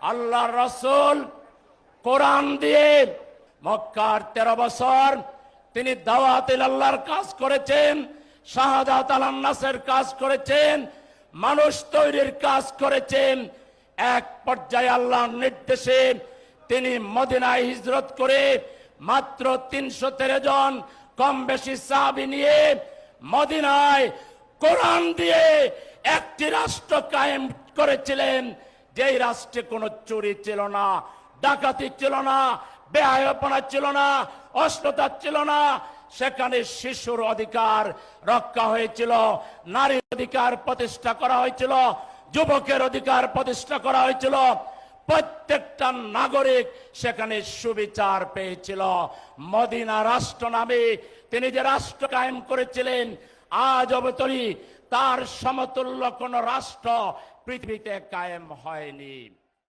আল্লাহর রাসূল কোরআন দিয়ে মক্কার 13 বছর তিনি দাওয়াতুল আল্লাহর কাজ করেছেন, শাহাদাত আলান নাসের কাজ করেছেন, মানুষ তৈরির কাজ করেছেন। এক পর্যায়ে আল্লাহর নির্দেশে তিনি মদিনায় হিজরত করে মাত্র 313 জন কম বেশি সাহাবী নিয়ে মদিনায় কোরআন দিয়ে একটি রাষ্ট্র কায়েম করেছিলেন, যেই রাষ্ট্রে কোনো চুরি ছিল না, ডাকাতি ছিল না, বেহায়াপনা ছিল না, অশ্লীলতা ছিল না। সেখানে শিশুর অধিকার রক্ষা হয়েছিল, নারীর অধিকার প্রতিষ্ঠা করা হয়েছিল, যুবকের অধিকার প্রতিষ্ঠা করা হয়েছিল। প্রত্যেকটা নাগরিক সেখানে সুবিচার পেয়েছিল। মদিনা রাষ্ট্র নামে তিনি যে রাষ্ট্র কায়েম করেছিলেন, আজ অবতরী তার সমতুল্য কোন রাষ্ট্র পৃথিবীতে কায়েম হয়নি।